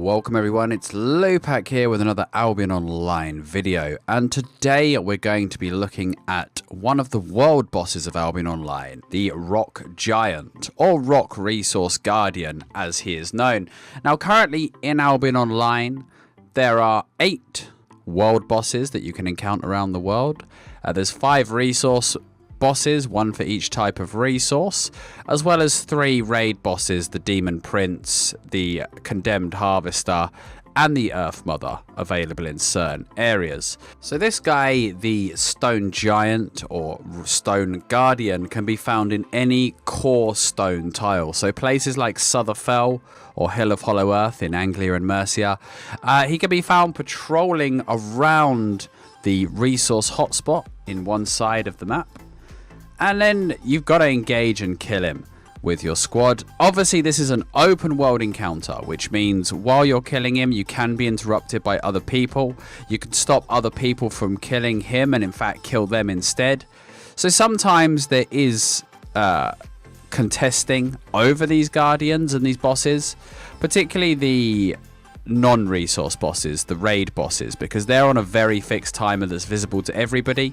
Welcome everyone, it's Lewpac here with another Albion Online video, and today we're going to be looking at one of the world bosses of Albion Online, the Rock Giant, or Rock Resource Guardian as he is known. Now currently in Albion Online there are 8 world bosses that you can encounter around the world. There's 5 resource bosses, 1 for each type of resource, as well as 3 raid bosses, the Demon Prince, the Condemned Harvester, and the Earth Mother, available in certain areas. So this guy, the Stone Giant or Stone Guardian, can be found in any core stone tile. So places like Sutherfell or Hill of Hollow Earth in Anglia and Mercia. He can be found patrolling around the resource hotspot in one side of the map. And then you've got to engage and kill him with your squad. Obviously, this is an open world encounter, which means while you're killing him, you can be interrupted by other people. You can stop other people from killing him and in fact kill them instead. So sometimes there is contesting over these guardians and these bosses, particularly the non-resource bosses, the raid bosses, because they're on a very fixed timer that's visible to everybody.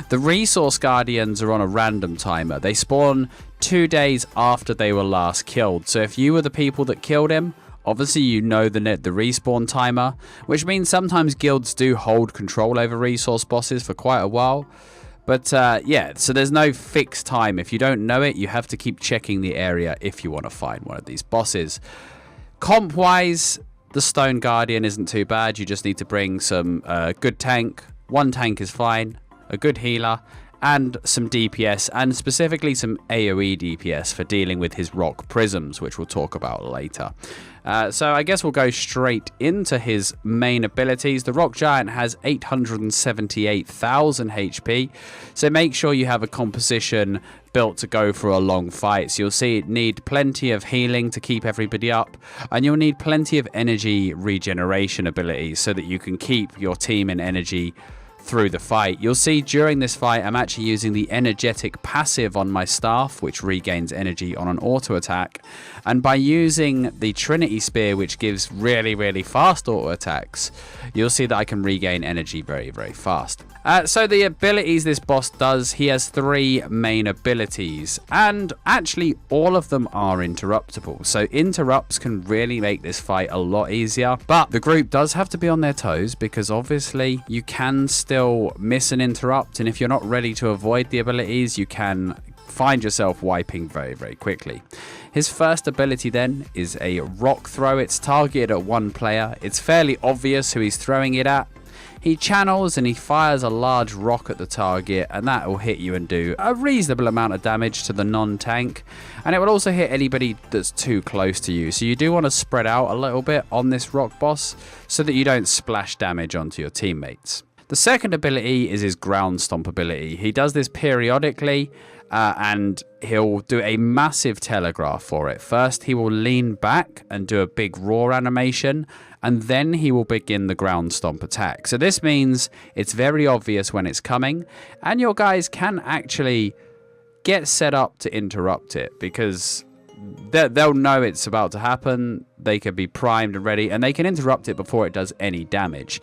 The resource guardians are on a random timer. They spawn 2 days after they were last killed. So if you were the people that killed him, obviously you know the respawn timer, which means sometimes guilds do hold control over resource bosses for quite a while. But yeah, so there's no fixed time. If you don't know it, you have to keep checking the area if you want to find one of these bosses. Comp wise, the Stone Guardian isn't too bad. You just need to bring some good tank. 1 tank is fine. A good healer. And some DPS. And specifically some AoE DPS for dealing with his rock prisms, which we'll talk about later. So I guess we'll go straight into his main abilities. The Rock Giant has 878,000 HP. So make sure you have a composition built to go for a long fight. So you'll see it need plenty of healing to keep everybody up, and you'll need plenty of energy regeneration abilities so that you can keep your team in energy through the fight. You'll see during this fight I'm actually using the energetic passive on my staff, which regains energy on an auto attack, and by using the Trinity Spear, which gives really fast auto attacks, you'll see that I can regain energy very fast. So the abilities this boss does, he has 3 main abilities, and actually all of them are interruptible. So interrupts can really make this fight a lot easier, but the group does have to be on their toes, because obviously you can still miss an interrupt, and if you're not ready to avoid the abilities, you can find yourself wiping very quickly. His first ability then is a rock throw. It's targeted at 1 player. It's fairly obvious who he's throwing it at. He channels and he fires a large rock at the target, and that will hit you and do a reasonable amount of damage to the non-tank, and it will also hit anybody that's too close to you. So you do want to spread out a little bit on this rock boss so that you don't splash damage onto your teammates. The second ability is his ground stomp ability. He does this periodically, and he'll do a massive telegraph for it. First, he will lean back and do a big roar animation, and then he will begin the ground stomp attack. So this means it's very obvious when it's coming, and your guys can actually get set up to interrupt it, because they'll know it's about to happen. They can be primed and ready, and they can interrupt it before it does any damage.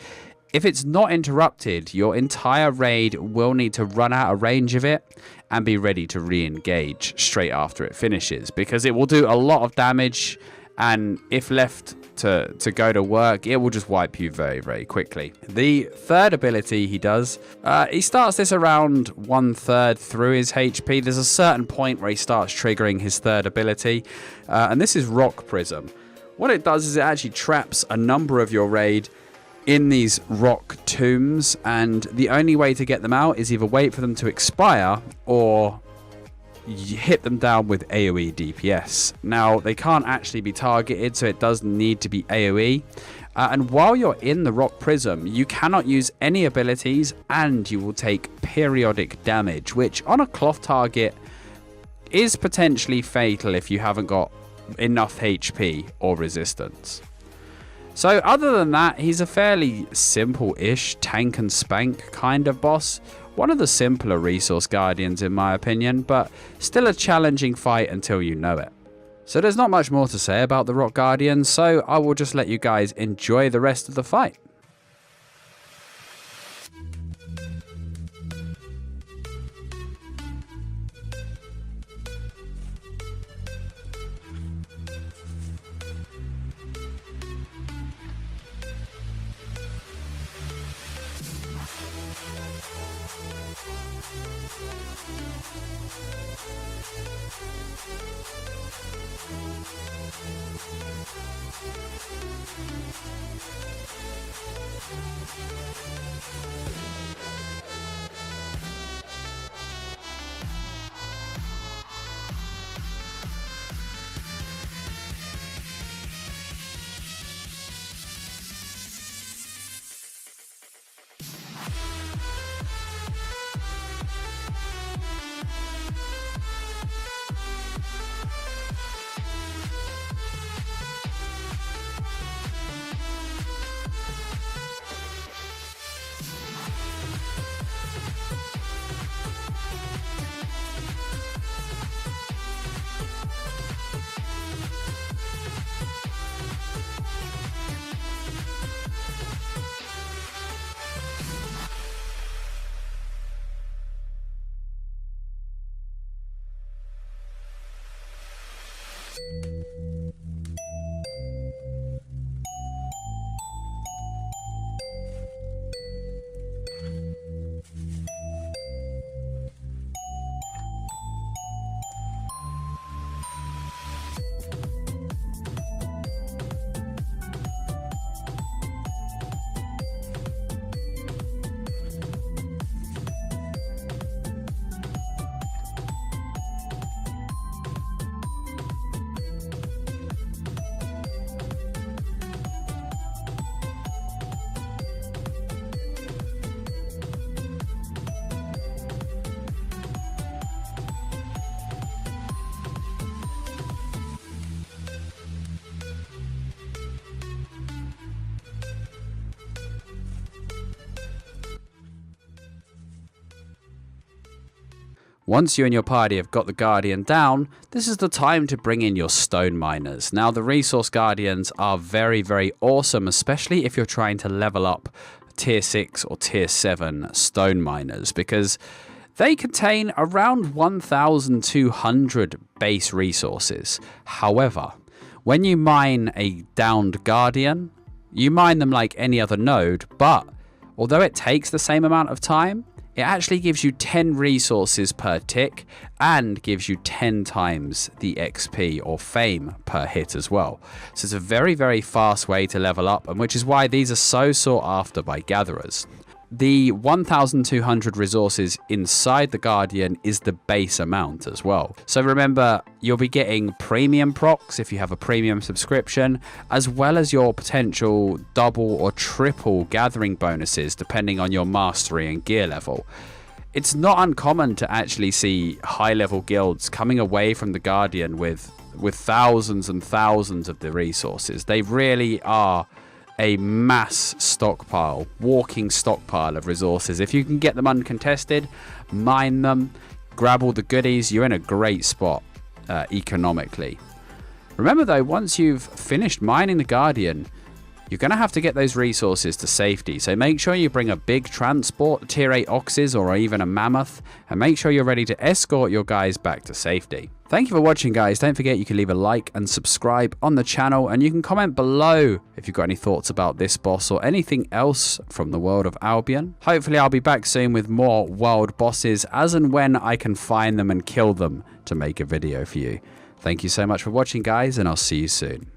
If it's not interrupted, your entire raid will need to run out of range of it and be ready to re-engage straight after it finishes, because it will do a lot of damage, and if left to go to work, it will just wipe you very quickly. The third ability he does, he starts this around 1/3 through his HP. There's a certain point where he starts triggering his third ability, and this is Rock Prism. What it does is it actually traps a number of your raid in these rock tombs, and the only way to get them out is either wait for them to expire or you hit them down with AoE DPS. Now, they can't actually be targeted, so it does need to be AoE. And while you're in the Rock Prism, you cannot use any abilities, and you will take periodic damage, which on a cloth target is potentially fatal if you haven't got enough HP or resistance. So other than that, he's a fairly simple-ish tank and spank kind of boss. One of the simpler resource guardians in my opinion, but still a challenging fight until you know it. So there's not much more to say about the Rock Guardians, so I will just let you guys enjoy the rest of the fight. Once you and your party have got the Guardian down, this is the time to bring in your Stone Miners. Now, the Resource Guardians are very, very awesome, especially if you're trying to level up Tier 6 or Tier 7 Stone Miners, because they contain around 1,200 base resources. However, when you mine a downed Guardian, you mine them like any other node, but although it takes the same amount of time, it actually gives you 10 resources per tick and gives you 10 times the XP or fame per hit as well. So it's a very, very fast way to level up, and which is why these are so sought after by gatherers. The 1,200 resources inside the Guardian is the base amount as well. So remember, you'll be getting premium procs if you have a premium subscription, as well as your potential double or triple gathering bonuses depending on your mastery and gear level. It's not uncommon to actually see high level guilds coming away from the Guardian with thousands and thousands of the resources. They really are a mass stockpile, walking stockpile of resources. If you can get them uncontested, mine them, grab all the goodies, you're in a great spot economically. Remember though, once you've finished mining the Guardian, you're going to have to get those resources to safety. So make sure you bring a big transport, tier 8 oxes or even a mammoth, and make sure you're ready to escort your guys back to safety. Thank you for watching, guys. Don't forget you can leave a like and subscribe on the channel, and you can comment below if you've got any thoughts about this boss or anything else from the world of Albion. Hopefully I'll be back soon with more world bosses as and when I can find them and kill them to make a video for you. Thank you so much for watching, guys, and I'll see you soon.